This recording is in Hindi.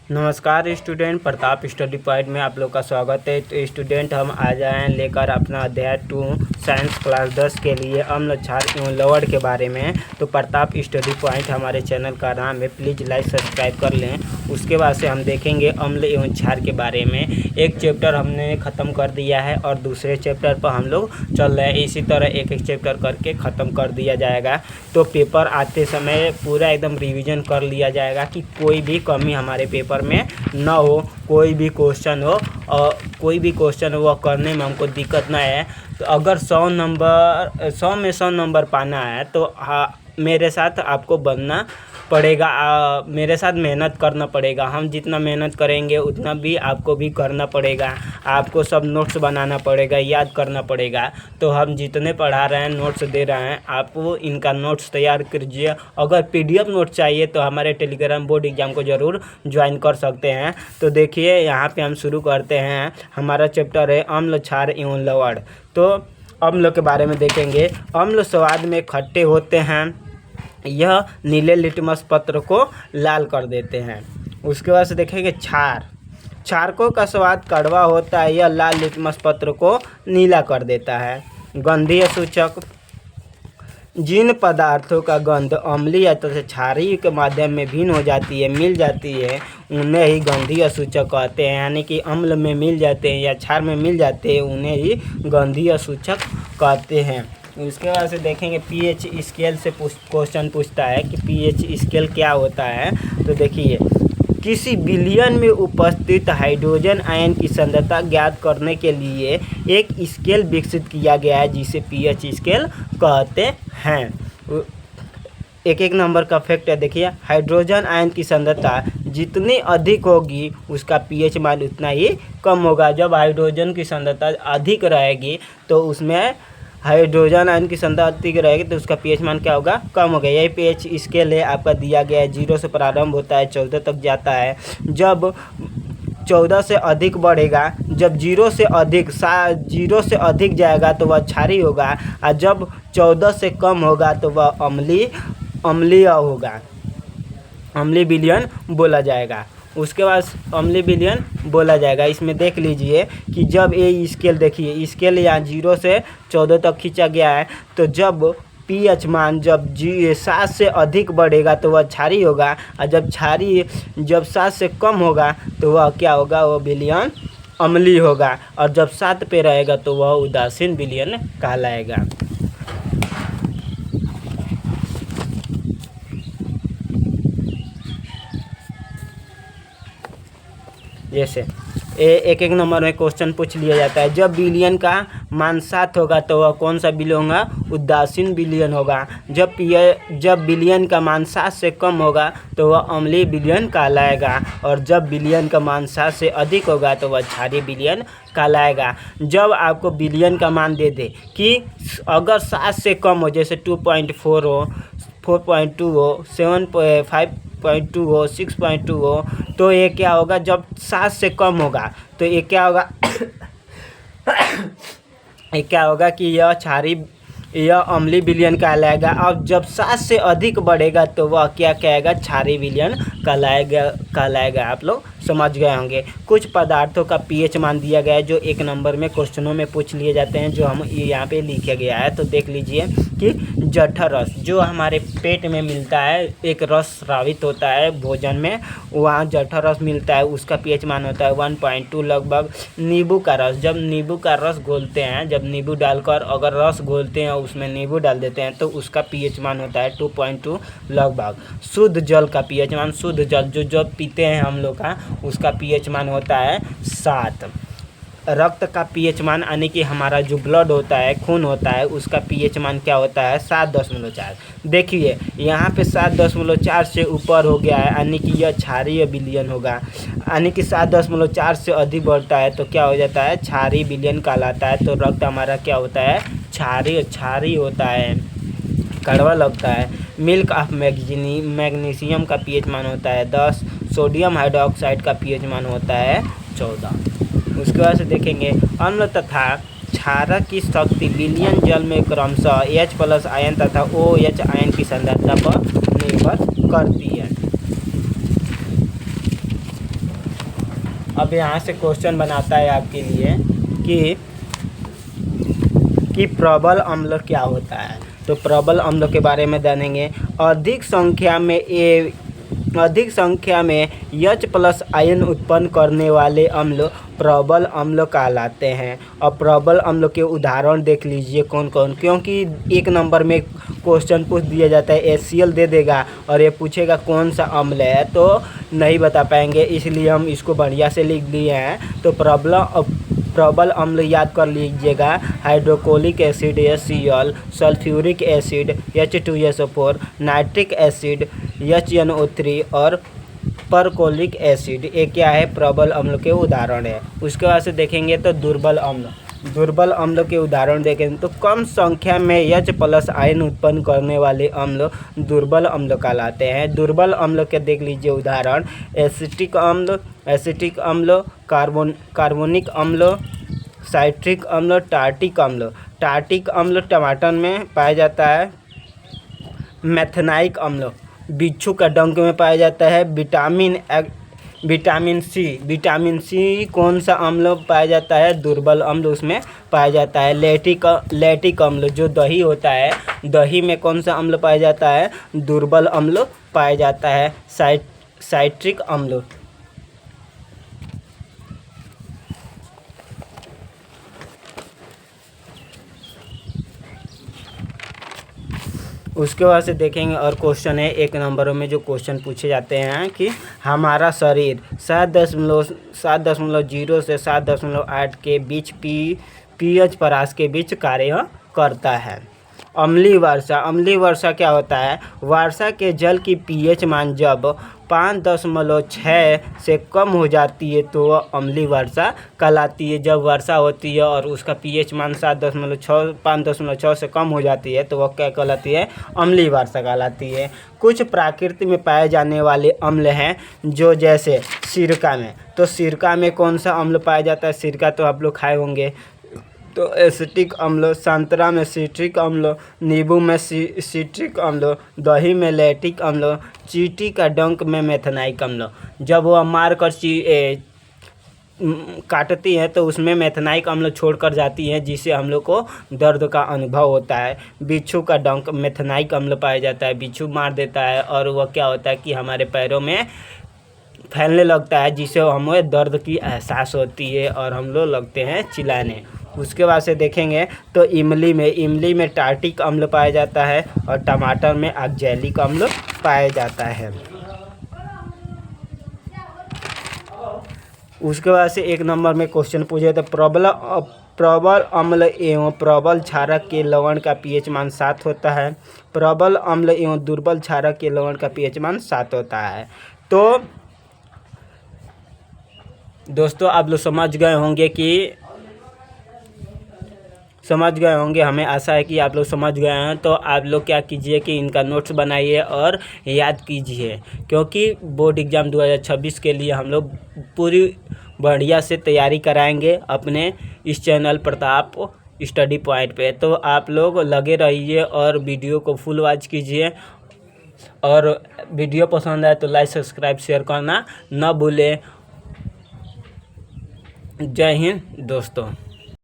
नमस्कार स्टूडेंट, प्रताप स्टडी पॉइंट में आप लोग का स्वागत है। तो स्टूडेंट, हम आज आए हैं लेकर अपना अध्याय 2 साइंस क्लास 10 के लिए अम्ल क्षार एवं लवण के बारे में। तो प्रताप स्टडी पॉइंट हमारे चैनल का नाम है, प्लीज़ लाइक सब्सक्राइब कर लें। उसके बाद से हम देखेंगे अम्ल एवं क्षार के बारे में। एक चैप्टर हमने ख़त्म कर दिया है और दूसरे चैप्टर पर हम लोग चल रहे हैं। इसी तरह एक एक चैप्टर करके ख़त्म कर दिया जाएगा। तो पेपर आते समय पूरा एकदम रिवीजन कर लिया जाएगा कि कोई भी कमी हमारे पेपर में ना हो। कोई भी क्वेश्चन हो और कोई भी क्वेश्चन हो वह करने में हमको दिक्कत ना है। तो अगर 100 में 100 नंबर पाना है तो मेरे साथ आपको बनना पड़ेगा। मेरे साथ मेहनत करना पड़ेगा। हम जितना मेहनत करेंगे उतना भी आपको भी करना पड़ेगा। आपको सब नोट्स बनाना पड़ेगा, याद करना पड़ेगा। तो हम जितने पढ़ा रहे हैं, नोट्स दे रहे हैं, आप इनका नोट्स तैयार कीजिए। अगर पीडीएफ नोट चाहिए तो हमारे टेलीग्राम बोर्ड एग्जाम को ज़रूर ज्वाइन कर सकते हैं। तो देखिए, यहाँ पे हम शुरू करते हैं। हमारा चैप्टर है अम्ल क्षार एवं लवण। तो अम्ल के बारे में देखेंगे। अम्ल स्वाद में खट्टे होते हैं, यह नीले लिटमस पत्र को लाल कर देते हैं। उसके बाद से देखेंगे क्षारकों का स्वाद कड़वा होता है, यह लाल लिटमस पत्र को नीला कर देता है। गंधीय सूचक, जिन पदार्थों का गंध अम्लीय तथा क्षारीय के माध्यम में भिन्न हो जाती है, मिल जाती है, उन्हें ही गंधीय सूचक कहते हैं। यानी कि अम्ल में मिल जाते हैं या क्षार में मिल जाते हैं, उन्हें ही गंधीय सूचक कहते हैं। उसके बाद से देखेंगे पीएच स्केल से क्वेश्चन पूछता है कि पीएच स्केल क्या होता है। तो देखिए, किसी विलयन में उपस्थित हाइड्रोजन आयन की सांद्रता ज्ञात करने के लिए एक स्केल विकसित किया गया है, जिसे पीएच स्केल कहते हैं। एक नंबर का फैक्ट है। देखिए, हाइड्रोजन आयन की सांद्रता जितनी अधिक होगी उसका पीएच मान उतना ही कम होगा। जब हाइड्रोजन की सांद्रता अधिक रहेगी तो उसमें हाइड्रोजन आयन की सांद्रता अधिक रहेगी तो उसका पीएच मान क्या होगा, कम होगा। यही पीएच स्केल है, आपका दिया गया है। 0 से प्रारंभ होता है, 14 तक जाता है। जब 14 से अधिक बढ़ेगा, जब 0 से अधिक जाएगा तो वह क्षारीय होगा, और जब 14 से कम होगा तो वह अम्लीय होगा, अम्लीय विलयन बोला जाएगा। उसके बाद अम्लीय विलयन बोला जाएगा। इसमें देख लीजिए कि जब ये स्केल, देखिए स्केल यहाँ 0 से 14 तक खींचा गया है। तो जब पीएच मान जब 7 से अधिक बढ़ेगा तो वह क्षारीय होगा, और जब 7 से कम होगा तो वह क्या होगा, वह विलयन अम्लीय होगा, और जब 7 पे रहेगा तो वह उदासीन विलयन कहलाएगा। जैसे एक नंबर में क्वेश्चन पूछ लिया जाता है। जब विलयन का मान 7 होगा तो वह कौन सा विलयन होगा, उदासीन विलयन होगा। जब विलयन का मान 7 से कम होगा तो वह अम्लीय विलयन कहलाएगा, और जब विलयन का मान 7 से अधिक होगा तो वह क्षारीय विलयन कहलाएगा। जब आपको विलयन का मान दे दे कि अगर 7 से कम हो, जैसे 2.4 हो, 4.2 हो, 7.5.2 हो, 6.2 हो, तो ये क्या होगा, जब 7 से कम होगा तो ये क्या होगा ये क्या होगा कि यह अम्लीय विलयन कहलाएगा। अब जब 7 से अधिक बढ़ेगा तो वह क्या कहेगा, क्षारीय विलयन कहलाएगा। आप लोग समझ गए होंगे। कुछ पदार्थों का पीएच मान दिया गया है जो 1 नंबर में क्वेश्चनों में पूछ लिए जाते हैं, जो हम यहाँ पे लिखा गया है। तो देख लीजिए कि जठर रस जो हमारे पेट में मिलता है, एक रस स्रावित होता है भोजन में, वहाँ जठर रस मिलता है, उसका पीएच मान होता है 1.2 लगभग। नींबू का रस, जब नींबू का रस घोलते हैं, जब नींबू डालकर अगर रस घोलते हैं उसमें नींबू डाल देते हैं तो उसका पीएच मान होता है 2.2 लगभग। शुद्ध जल का पीएच मान, शुद्ध जल जो पीते हैं हम लोग का, उसका पीएच मान होता है 7। रक्त का पीएच मान, यानी कि हमारा जो ब्लड होता है, खून होता है, उसका पीएच मान क्या होता है, 7.4। देखिए यहाँ पे 7.4 से ऊपर हो गया है, यानी कि यह क्षारीय विलयन होगा। यानी कि 7.4 से अधिक बढ़ता है तो क्या हो जाता है, क्षारीय विलयन कहलाता है। तो रक्त हमारा क्या होता है, क्षारीय होता है, कड़वा लगता है। मिल्क ऑफ मैग्नीशियम का पीएच मान होता है 10। सोडियम हाइड्रोक्साइड का पीएच मान होता है 14। उसके बाद से देखेंगे अम्ल तथा क्षारक की शक्ति विलयन जल में क्रमशः H+ आयन तथा OH आयन की सांद्रता पर निर्भर करती है। अब यहाँ से क्वेश्चन बनाता है आपके लिए कि प्रबल अम्ल क्या होता है। तो प्रबल अम्ल के बारे में जानेंगे। अधिक संख्या में H+ आयन उत्पन्न करने वाले अम्ल प्रबल अम्ल कहलाते हैं। अब प्रबल अम्ल के उदाहरण देख लीजिए कौन कौन, क्योंकि 1 नंबर में क्वेश्चन पूछ दिया जाता है, HCl दे देगा और ये पूछेगा कौन सा अम्ल है तो नहीं बता पाएंगे, इसलिए हम इसको बढ़िया से लिख दिए हैं। तो प्रबल अम्ल याद कर लीजिएगा। Hydrochloric acid HCl, sulphuric acid H2SO4, nitric acid HNO3 और परक्लोरिक एसिड, ये क्या है, प्रबल अम्ल के उदाहरण है। उसके बाद से देखेंगे तो दुर्बल अम्ल के उदाहरण देखेंगे तो कम संख्या में H+ आयन उत्पन्न करने वाले अम्ल दुर्बल अम्ल कहलाते हैं। दुर्बल अम्ल के देख लीजिए उदाहरण, एसिटिक अम्ल, कार्बोनिक अम्ल, साइट्रिक अम्ल, टार्टिक अम्ल। टार्टिक अम्ल टमाटर में पाया जाता है। मेथनाइक अम्ल बिच्छू का डंक में पाया जाता है। विटामिन सी कौन सा अम्ल पाया जाता है, दुर्बल अम्ल उसमें पाया जाता है। लैक्टिक अम्ल जो दही होता है, दही में कौन सा अम्ल पाया जाता है, दुर्बल अम्ल पाया जाता है। साइट्रिक अम्ल। उसके बाद से देखेंगे और क्वेश्चन है 1 नंबरों में जो क्वेश्चन पूछे जाते हैं कि हमारा शरीर 7.0 से 7.8 के बीच pH परास के बीच कार्य करता है। अम्लीय वर्षा क्या होता है, वर्षा के जल की pH मान जब 5.6 से कम हो जाती है तो वह अम्लीय वर्षा कहलाती है। जब वर्षा होती है और उसका pH मान 5.6 से कम हो जाती है तो वह क्या कहलाती है, अम्लीय वर्षा कहलाती है। कुछ प्रकृति में पाए जाने वाले अम्ल हैं जो जैसे सिरका में, तो सिरका में कौन सा अम्ल पाया जाता है, सिरका तो आप लोग खाए होंगे, तो एसिटिक अम्ल। संतरा में सिट्रिक अम्ल, नींबू में सिट्रिक अम्ल, दही में लैक्टिक अम्ल, चींटी का डंक में मेथनाइक अम्ल। जब वह मार कर काटती है तो उसमें मेथनाइक अम्ल छोड़कर जाती है, जिससे हम लोग को दर्द का अनुभव होता है। बिच्छू का डंक मेथनाइक अम्ल पाया जाता है, बिच्छू मार देता है और वह क्या होता है कि हमारे पैरों में फैलने लगता है, जिससे हमें दर्द की एहसास होती है और हम लोग लगते हैं चिल्लाने। उसके बाद से देखेंगे तो इमली में टार्टिक अम्ल पाया जाता है और टमाटर में ऑक्जेलिक अम्ल पाया जाता है। उसके बाद से 1 नंबर में क्वेश्चन पूछे तो प्रबल अम्ल एवं प्रबल क्षारक के लवण का pH मान 7 होता है। प्रबल अम्ल एवं दुर्बल क्षारक के लवण का pH मान 7 होता है। तो दोस्तों आप लोग समझ गए होंगे, हमें आशा है कि आप लोग समझ गए हैं। तो आप लोग क्या कीजिए कि इनका नोट्स बनाइए और याद कीजिए, क्योंकि बोर्ड एग्ज़ाम 2026 के लिए हम लोग पूरी बढ़िया से तैयारी कराएंगे अपने इस चैनल प्रताप स्टडी पॉइंट पे। तो आप लोग लगे रहिए और वीडियो को फुल वॉच कीजिए, और वीडियो पसंद आए तो लाइक सब्सक्राइब शेयर करना न भूलें। जय हिंद दोस्तों।